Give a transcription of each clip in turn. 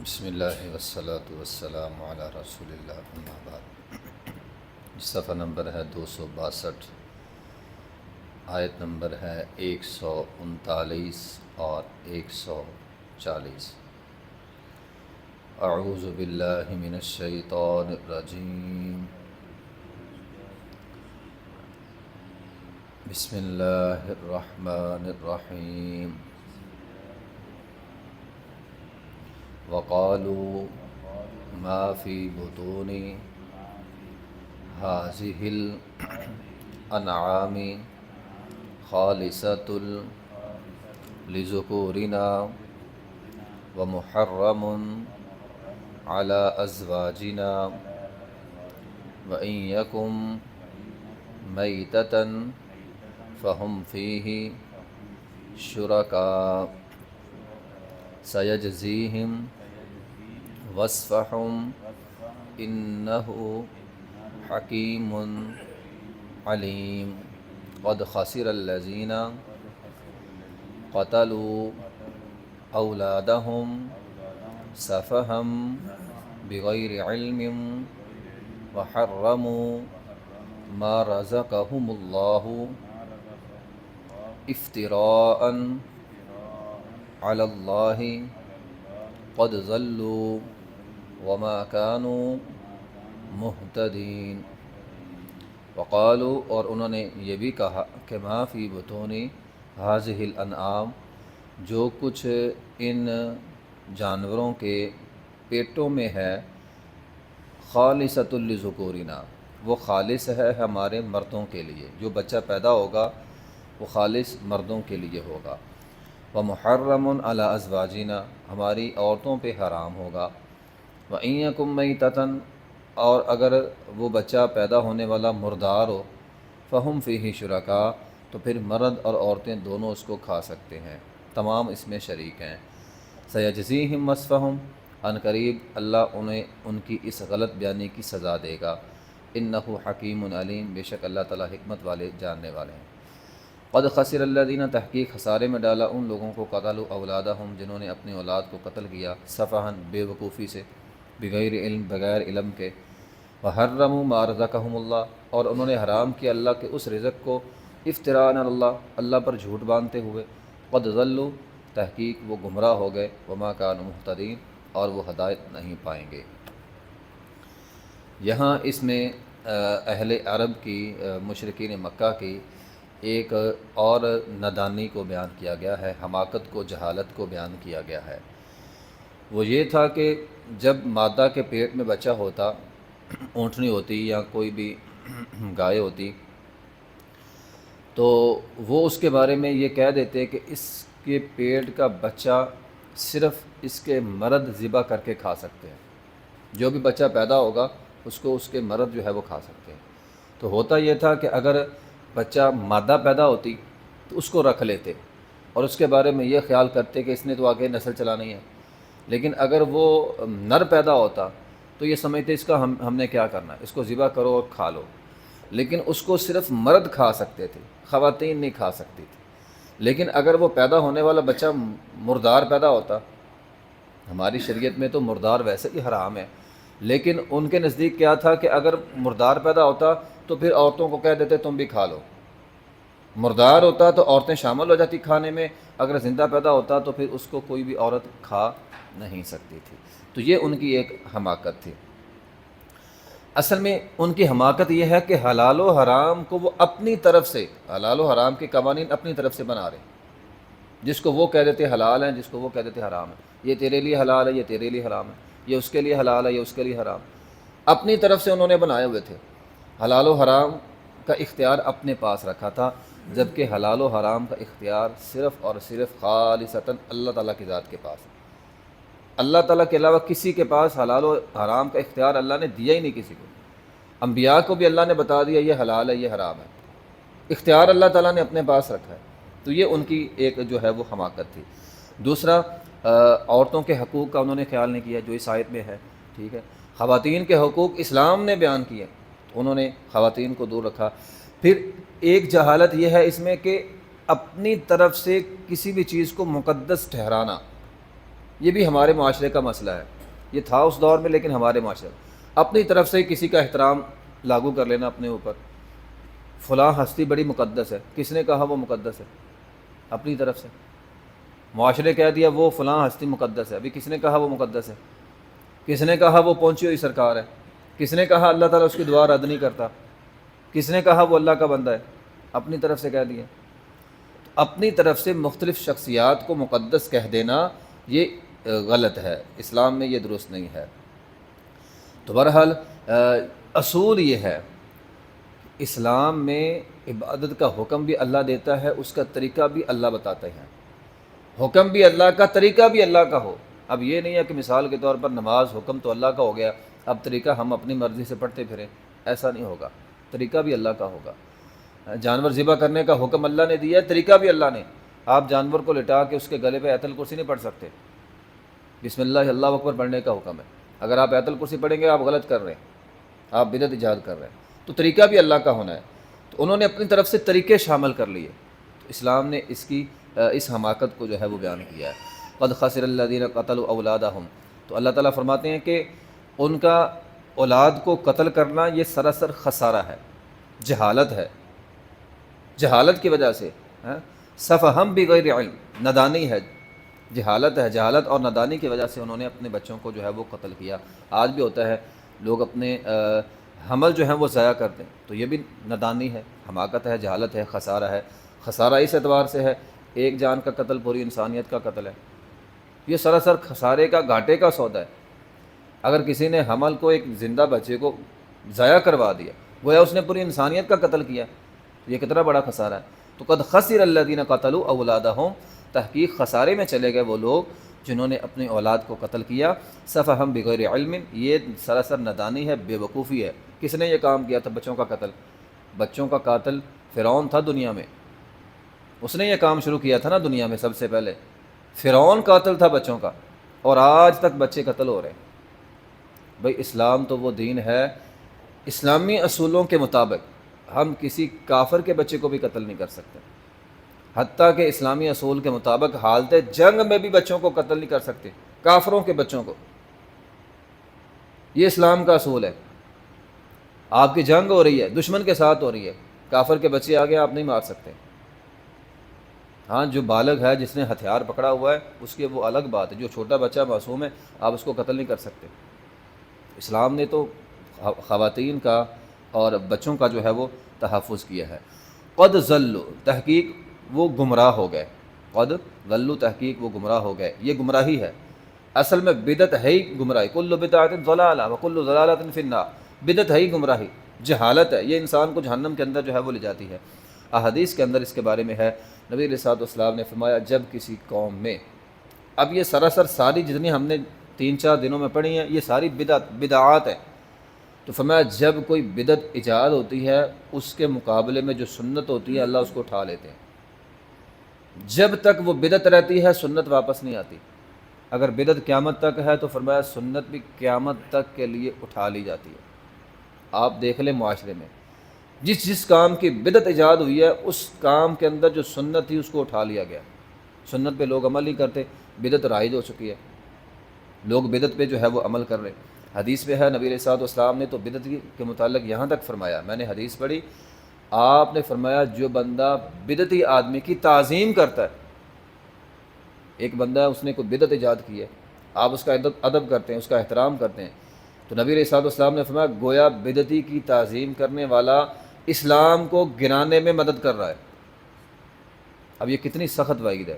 بسم اللہ والصلاۃ والسلام علی رسول اللہ اما بعد۔ صفحہ نمبر ہے 262، آیت نمبر ہے 139 اور 140۔ اعوذ باللہ من الشیطان الرجیم، بسم اللہ الرحمن الرحیم۔ وقالوا ما في بطون هذه الأنعام خالصة لذكورنا ومحرم على أزواجنا وإن يكن ميتة فهم فيه شركاء سيجزيهم وصفهم إنه حكيم عليم قد خسر الذين قتلوا أولادهم سفها بغير علم وحرموا ما رزقهم الله افتراء على الله قد ضلوا وما كانوا مهتدين۔ وقالوا، اور انہوں نے یہ بھی کہا کہ ما فی بطون هذه الانعام، جو کچھ ان جانوروں کے پیٹوں میں ہے، خالصۃ لذکورنا، وہ خالص ہے ہمارے مردوں کے لیے، جو بچہ پیدا ہوگا وہ خالص مردوں کے لیے ہوگا۔ ومحرم علی ازواجنا، ہماری عورتوں پہ حرام ہوگا۔ وإن یکن میتۃ، اور اگر وہ بچہ پیدا ہونے والا مردار ہو، فہم فیہ شرکاء، تو پھر مرد اور عورتیں دونوں اس کو کھا سکتے ہیں، تمام اس میں شریک ہیں۔ سیجزیہم وصفہم، ان قریب اللہ انہیں ان کی اس غلط بیانی کی سزا دے گا۔ انہ حکیم علیم، بے شک اللہ تعالیٰ حکمت والے جاننے والے ہیں۔ قد خسر الذین، تحقیق خسارے میں ڈالا ان لوگوں کو، قتلوا اولادہم، جنہوں نے اپنی اولاد کو قتل کیا، سفہاً، بے وقوفی سے، بغیر علم، بغیر علم کے، وحرموا ما رزقہم اللہ، اور انہوں نے حرام کیا اللہ کے اس رزق کو، افتراء علی اللہ، اللہ پر جھوٹ باندھتے ہوئے، قد ضلوا، تحقیق وہ گمراہ ہو گئے، وما كانوا مہتدین، اور وہ ہدایت نہیں پائیں گے۔ یہاں اس میں اہل عرب کی، مشرکین مکہ کی ایک اور نادانی کو بیان کیا گیا ہے، حماقت کو، جہالت کو بیان کیا گیا ہے۔ وہ یہ تھا کہ جب مادہ کے پیٹ میں بچہ ہوتا، اونٹنی ہوتی یا کوئی بھی گائے ہوتی، تو وہ اس کے بارے میں یہ کہہ دیتے کہ اس کے پیٹ کا بچہ صرف اس کے مرد ذبح کر کے کھا سکتے ہیں، جو بھی بچہ پیدا ہوگا اس کو اس کے مرد جو ہے وہ کھا سکتے ہیں۔ تو ہوتا یہ تھا کہ اگر بچہ مادہ پیدا ہوتی تو اس کو رکھ لیتے اور اس کے بارے میں یہ خیال کرتے کہ اس نے تو آگے نسل چلانی ہے، لیکن اگر وہ نر پیدا ہوتا تو یہ سمجھتے اس کا ہم نے کیا کرنا ہے، اس کو ذبح کرو اور کھا لو، لیکن اس کو صرف مرد کھا سکتے تھے، خواتین نہیں کھا سکتی تھی۔ لیکن اگر وہ پیدا ہونے والا بچہ مردار پیدا ہوتا، ہماری شریعت میں تو مردار ویسے ہی حرام ہے، لیکن ان کے نزدیک کیا تھا کہ اگر مردار پیدا ہوتا تو پھر عورتوں کو کہہ دیتے تم بھی کھا لو، مردار ہوتا تو عورتیں شامل ہو جاتی کھانے میں، اگر زندہ پیدا ہوتا تو پھر اس کو کوئی بھی عورت کھا نہیں سکتی تھی۔ تو یہ ان کی ایک حماقت تھی۔ اصل میں ان کی حماقت یہ ہے کہ حلال و حرام کو وہ اپنی طرف سے، حلال و حرام کے قوانین اپنی طرف سے بنا رہے ہیں، جس کو وہ کہہ دیتے حلال ہیں، جس کو وہ کہہ دیتے حرام ہے، یہ تیرے لیے حلال ہے، یہ تیرے لیے حرام ہے، یہ اس کے لیے حلال ہے، یہ اس کے لیے حرام، اپنی طرف سے انہوں نے بنائے ہوئے تھے۔ حلال و حرام کا اختیار اپنے پاس رکھا تھا، جبکہ حلال و حرام کا اختیار صرف اور صرف خالصتاً اللہ تعالیٰ کی ذات کے پاس ہے۔ اللہ تعالیٰ کے علاوہ کسی کے پاس حلال و حرام کا اختیار اللہ نے دیا ہی نہیں کسی کو۔ انبیاء کو بھی اللہ نے بتا دیا یہ حلال ہے، یہ حرام ہے، اختیار اللہ تعالیٰ نے اپنے پاس رکھا ہے۔ تو یہ ان کی ایک جو ہے وہ حماقت تھی۔ دوسرا، عورتوں کے حقوق کا انہوں نے خیال نہیں کیا، جو اس آیت میں ہے، ٹھیک ہے۔ خواتین کے حقوق اسلام نے بیان کیے، انہوں نے خواتین کو دور رکھا۔ پھر ایک جہالت یہ ہے اس میں کہ اپنی طرف سے کسی بھی چیز کو مقدس ٹھہرانا، یہ بھی ہمارے معاشرے کا مسئلہ ہے، یہ تھا اس دور میں، لیکن ہمارے معاشرے اپنی طرف سے کسی کا احترام لاگو کر لینا اپنے اوپر، فلاں ہستی بڑی مقدس ہے، کس نے کہا وہ مقدس ہے؟ اپنی طرف سے معاشرے کہہ دیا وہ فلاں ہستی مقدس ہے، ابھی کس نے کہا وہ مقدس ہے؟ کس نے کہا وہ پہنچی ہوئی سرکار ہے؟ کس نے کہا اللہ تعالیٰ اس کی دعا رد نہیں کرتا؟ کس نے کہا وہ اللہ کا بندہ ہے؟ اپنی طرف سے کہہ دیا۔ اپنی طرف سے مختلف شخصیات کو مقدس کہہ دینا یہ غلط ہے، اسلام میں یہ درست نہیں ہے۔ تو بہرحال اصول یہ ہے، اسلام میں عبادت کا حکم بھی اللہ دیتا ہے، اس کا طریقہ بھی اللہ بتاتے ہیں، حکم بھی اللہ کا، طریقہ بھی اللہ کا ہو۔ اب یہ نہیں ہے کہ مثال کے طور پر نماز حکم تو اللہ کا ہو گیا، اب طریقہ ہم اپنی مرضی سے پڑھتے پھریں، ایسا نہیں ہوگا، طریقہ بھی اللہ کا ہوگا۔ جانور ذبح کرنے کا حکم اللہ نے دیا ہے، طریقہ بھی اللہ نے۔ آپ جانور کو لٹا کے اس کے گلے پہ آیت الکرسی نہیں پڑھ سکتے، بسم اللہ اللہ اکبر پڑھنے کا حکم ہے۔ اگر آپ آیت الکرسی پڑھیں گے آپ غلط کر رہے ہیں، آپ بدعت ایجاد کر رہے ہیں۔ تو طریقہ بھی اللہ کا ہونا ہے، تو انہوں نے اپنی طرف سے طریقے شامل کر لیے، تو اسلام نے اس حماقت کو جو ہے وہ بیان کیا ہے۔ قد خسر الذین قتلوا اولادہم، تو اللہ تعالیٰ فرماتے ہیں کہ ان کا اولاد کو قتل کرنا یہ سراسر خسارہ ہے، جہالت ہے، جہالت کی وجہ سے، سفہم بغیر علم، نادانی ہے، جہالت ہے، جہالت اور نادانی کی وجہ سے انہوں نے اپنے بچوں کو جو ہے وہ قتل کیا۔ آج بھی ہوتا ہے، لوگ اپنے حمل جو ہیں وہ ضائع کرتے ہیں، تو یہ بھی نادانی ہے، حماقت ہے، جہالت ہے، خسارہ ہے۔ خسارہ اس اعتبار سے ہے، ایک جان کا قتل پوری انسانیت کا قتل ہے، یہ سراسر خسارے کا، گھاٹے کا سودا ہے۔ اگر کسی نے حمل کو، ایک زندہ بچے کو ضائع کروا دیا، گویا اس نے پوری انسانیت کا قتل کیا، یہ کتنا بڑا خسارہ ہے۔ تو قد خسر الذین قتلوا اولادہم، تحقیق خسارے میں چلے گئے وہ لوگ جنہوں نے اپنی اولاد کو قتل کیا، سفہم بغیر علم، یہ سراسر نادانی ہے، بے وقوفی ہے۔ کس نے یہ کام کیا تھا؟ بچوں کا قتل۔ بچوں کا قاتل فرعون تھا دنیا میں، اس نے یہ کام شروع کیا تھا نا دنیا میں سب سے پہلے، فرعون قاتل تھا بچوں کا، اور آج تک بچے قتل ہو رہے ہیں۔ بھئی اسلام تو وہ دین ہے، اسلامی اصولوں کے مطابق ہم کسی کافر کے بچے کو بھی قتل نہیں کر سکتے، حتیٰ کہ اسلامی اصول کے مطابق حالت جنگ میں بھی بچوں کو قتل نہیں کر سکتے، کافروں کے بچوں کو۔ یہ اسلام کا اصول ہے۔ آپ کی جنگ ہو رہی ہے، دشمن کے ساتھ ہو رہی ہے، کافر کے بچے آگے آپ نہیں مار سکتے۔ ہاں، جو بالغ ہے، جس نے ہتھیار پکڑا ہوا ہے، اس کی وہ الگ بات ہے، جو چھوٹا بچہ معصوم ہے آپ اس کو قتل نہیں کر سکتے۔ اسلام نے تو خواتین کا اور بچوں کا جو ہے وہ تحفظ کیا ہے۔ قد ضلوا، تحقیق وہ گمراہ ہو گئے، قد ضلوا، تحقیق وہ گمراہ ہو گئے، یہ گمراہی ہے، اصل میں بدعت ہے ہی گمراہی، کل بدعۃ ضلالہ وکل ضلالۃ فی النار، بدعت ہے ہی گمراہی، جہالت ہے، یہ انسان کو جہنم کے اندر جو ہے وہ لے جاتی ہے۔ احادیث کے اندر اس کے بارے میں ہے، نبی علیہ الصلوۃ والسلام نے فرمایا جب کسی قوم میں، اب یہ سراسر ساری جتنی ہم نے 3-4 دنوں میں پڑھی ہیں یہ ساری بدعات ہیں، تو فرمایا جب کوئی بدعت ایجاد ہوتی ہے اس کے مقابلے میں جو سنت ہوتی ہے اللہ اس کو اٹھا لیتے ہیں، جب تک وہ بدعت رہتی ہے سنت واپس نہیں آتی، اگر بدعت قیامت تک ہے تو فرمایا سنت بھی قیامت تک کے لیے اٹھا لی جاتی ہے۔ آپ دیکھ لیں معاشرے میں جس کام کی بدعت ایجاد ہوئی ہے اس کام کے اندر جو سنت تھی اس کو اٹھا لیا گیا، سنت پہ لوگ عمل نہیں کرتے، بدعت رائج ہو چکی ہے، لوگ بدعت پہ جو ہے وہ عمل کر رہے ہیں۔ حدیث میں ہے نبی علیہ الصلوۃ والسلام نے تو بدعت کے متعلق یہاں تک فرمایا، میں نے حدیث پڑھی، آپ نے فرمایا جو بندہ بدعتی آدمی کی تعظیم کرتا ہے، ایک بندہ ہے اس نے کوئی بدعت ایجاد کی ہے، آپ اس کا ادب کرتے ہیں، اس کا احترام کرتے ہیں، تو نبی علیہ الصلوۃ والسلام نے فرمایا گویا بدعتی کی تعظیم کرنے والا اسلام کو گرانے میں مدد کر رہا ہے۔ اب یہ کتنی سخت وعید ہے،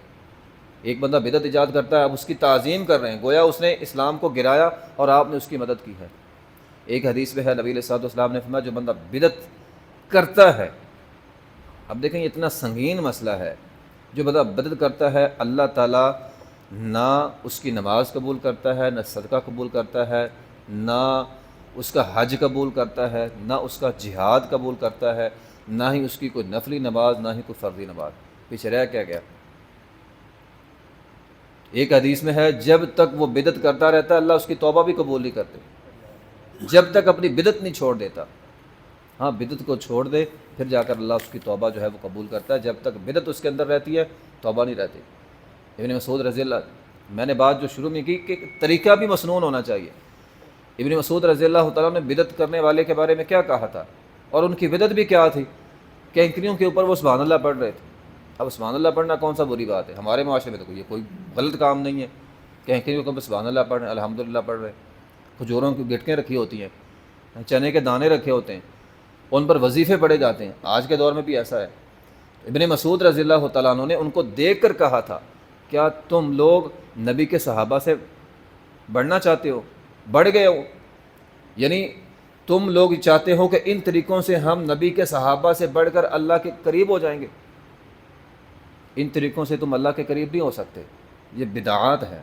ایک بندہ بدعت ایجاد کرتا ہے، اب اس کی تعظیم کر رہے ہیں، گویا اس نے اسلام کو گرایا اور آپ نے اس کی مدد کی ہے۔ ایک حدیث میں ہے نبی علیہ الصلوۃ والسلام نے فرمایا جو بندہ بدعت کرتا ہے، اب دیکھیں یہ اتنا سنگین مسئلہ ہے، جو بندہ بدعت کرتا ہے اللہ تعالیٰ نہ اس کی نماز قبول کرتا ہے، نہ صدقہ قبول کرتا ہے، نہ اس کا حج قبول کرتا ہے، نہ اس کا جہاد قبول کرتا ہے، نہ ہی اس کی کوئی نفلی نماز، نہ ہی کوئی فرضی نماز، پیچھے رہ کیا گیا۔ ایک حدیث میں ہے جب تک وہ بدعت کرتا رہتا ہے اللہ اس کی توبہ بھی قبول نہیں کرتے، جب تک اپنی بدعت نہیں چھوڑ دیتا۔ ہاں بدعت کو چھوڑ دے پھر جا کر اللہ اس کی توبہ جو ہے وہ قبول کرتا ہے، جب تک بدعت اس کے اندر رہتی ہے توبہ نہیں رہتی۔ ابن مسعود رضی اللہ میں نے بات جو شروع میں کی کہ طریقہ بھی مسنون ہونا چاہیے۔ ابن مسعود رضی اللہ تعالیٰ نے بدعت کرنے والے کے بارے میں کیا کہا تھا، اور ان کی بدعت بھی کیا تھی، کینکریوں کے اوپر وہ سبحان اللہ پڑھ رہے تھے۔ اب سبحان اللہ پڑھنا کون سا بری بات ہے؟ ہمارے معاشرے میں تو یہ کوئی غلط کام نہیں ہے، کینکریوں کے اوپر سبحان اللہ پڑھ رہے ہیں، الحمدللہ پڑھ رہے ہیں۔ کھجوروں کی گٹکیں رکھی ہوتی ہیں، چنے کے دانے رکھے ہوتے ہیں، ان پر وظیفے پڑھے جاتے ہیں۔ آج کے دور میں بھی ایسا ہے۔ ابن مسعود رضی اللہ تعالیٰ عنہ نے ان کو دیکھ کر کہا تھا، کیا تم لوگ نبی کے صحابہ سے بڑھنا چاہتے ہو؟ بڑھ گئے ہو، یعنی تم لوگ چاہتے ہو کہ ان طریقوں سے ہم نبی کے صحابہ سے بڑھ کر اللہ کے قریب ہو جائیں گے؟ ان طریقوں سے تم اللہ کے قریب نہیں ہو سکتے، یہ بدعات ہے۔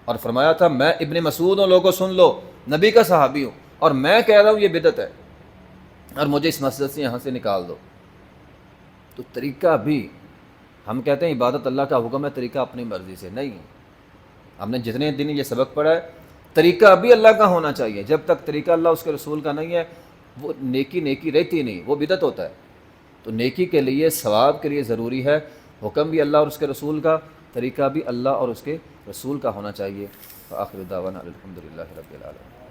اور فرمایا تھا میں ابن مسعود ہوں، لوگوں سن لو، نبی کا صحابی ہوں، اور میں کہہ رہا ہوں یہ بدعت ہے اور مجھے اس مسجد سے یہاں سے نکال دو۔ تو طریقہ بھی، ہم کہتے ہیں عبادت اللہ کا حکم ہے، طریقہ اپنی مرضی سے نہیں۔ ہم نے جتنے دن یہ سبق پڑھا ہے، طریقہ بھی اللہ کا ہونا چاہیے۔ جب تک طریقہ اللہ اس کے رسول کا نہیں ہے، وہ نیکی رہتی نہیں، وہ بدعت ہوتا ہے۔ تو نیکی کے لیے، ثواب کے لیے ضروری ہے حکم بھی اللہ اور اس کے رسول کا، طریقہ بھی اللہ اور اس کے رسول کا ہونا چاہیے۔ وآخر دعوانا الحمدللہ رب العالمین۔